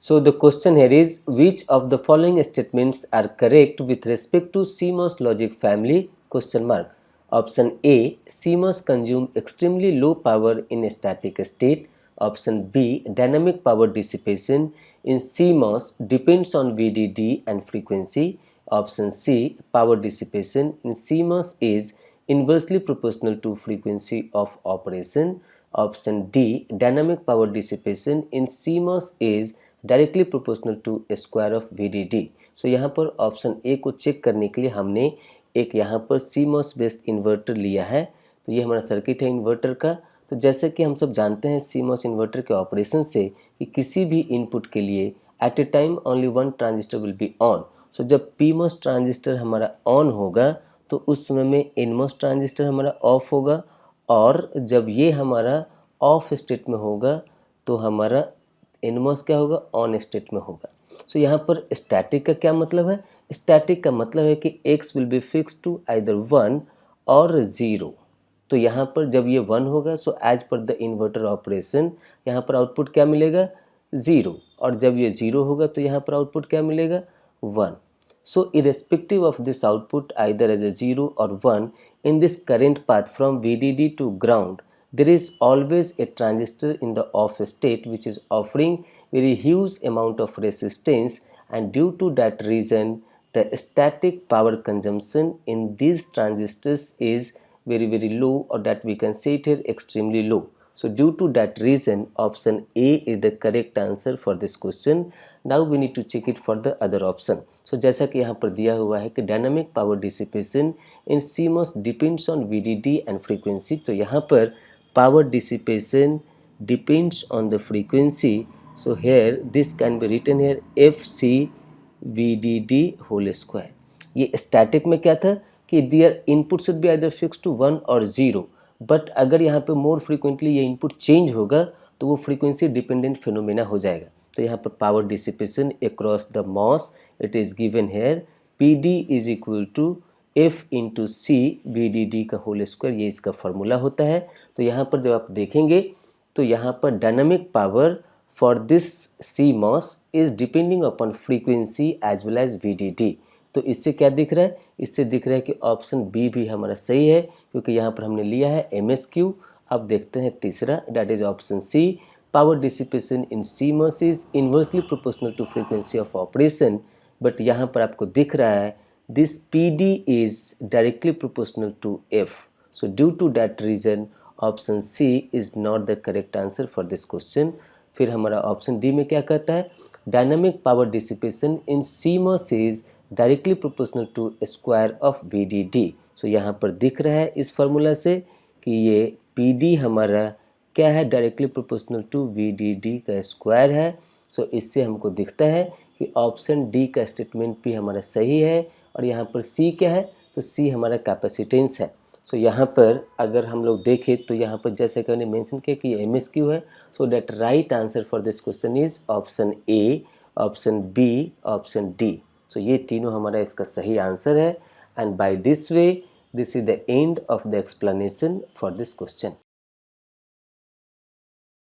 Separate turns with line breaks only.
So the question here is, which of the following statements are correct with respect to CMOS logic family? Question mark. Option A, CMOS consume extremely low power in a static state. Option B, dynamic power dissipation in CMOS depends on VDD and frequency. Option C, power dissipation in CMOS is inversely proportional to frequency of operation. Option D, dynamic power dissipation in CMOS is directly proportional to square of VDD। So यहाँ पर option A को check करने के लिए हमने एक यहाँ पर CMOS बेस्ड इन्वर्टर लिया है। तो ये हमारा सर्किट है इन्वर्टर का। तो जैसे कि हम सब जानते हैं CMOS इन्वर्टर के ऑपरेशन से कि किसी भी इनपुट के लिए at a time only one transistor will be on. So जब PMOS ट्रांजिस्टर हमारा ऑन होगा तो उस समय में NMOS ट्रांजिस्टर हमारा ऑफ होगा, और जब ये हमारा ऑफ स्टेट में होगा तो हमारा NMOS क्या होगा, ऑन स्टेट में होगा। सो यहाँ पर स्टैटिक का क्या मतलब है? स्टैटिक का मतलब है कि x will be fix to either 1 और 0। तो यहाँ पर जब ये 1 होगा so as per the inverter operation यहाँ पर आउटपुट क्या मिलेगा, 0, और जब ये 0 होगा तो यहाँ पर आउटपुट क्या मिलेगा, 1। So irrespective of this output either as a 0 or 1 in this current path from VDD to ground, there is always a transistor in the off state which is offering very huge amount of resistance, and due to that reason the static power consumption in these transistors is very low, or that we can say it here extremely low. So due to that reason option A is the correct answer for this question. Now we need to check it for the other option. So जैसा कि यहाँ पर दिया हुआ है कि dynamic power dissipation in CMOS depends on VDD and frequency, तो यहाँ पर power dissipation depends on the frequency. So here this can be written here FC VDD whole square. ये static में क्या था कि their input should be either fixed to 1 or 0, but अगर यहाँ पे more frequently ये इनपुट चेंज होगा तो वो फ्रीक्वेंसी डिपेंडेंट फिनोमेना हो जाएगा। तो यहाँ पर power dissipation across the MOS it is given here PD is equal to F into C VDD का होल स्क्वायर, ये इसका फॉर्मूला होता है। तो यहाँ पर जब आप देखेंगे तो यहाँ पर dynamic power for this CMOS is depending upon frequency as well as VDD। तो इससे क्या दिख रहा है, इससे दिख रहा है कि ऑप्शन बी भी हमारा सही है, क्योंकि यहाँ पर हमने लिया है MSQ। अब देखते हैं तीसरा, that is option C, power dissipation in CMOS is inversely proportional to frequency of operation. But यहाँ पर आपको दिख रहा है this PD is directly proportional to F। So due to that reason option C is not the correct answer for this question. फिर हमारा option D में क्या कहता है, dynamic power dissipation in CMOS is directly proportional to square of VDD। So यहाँ पर दिख रहा है इस फॉर्मूला से कि ये PD हमारा क्या है, डायरेक्टली प्रोपोर्शनल टू VDD का स्क्वायर है। सो इससे हमको दिखता है कि ऑप्शन डी का स्टेटमेंट भी हमारा सही है। और यहाँ पर सी क्या है, तो सी हमारा कैपेसिटेंस है। सो यहाँ पर अगर हम लोग देखें तो यहाँ पर जैसे कि मैंने मेंशन किया कि ये MSQ है। So that right answer for this question is option A, option B, option D. So ये तीनों हमारा इसका सही आंसर है। And by this way this is the end of the explanation for this question.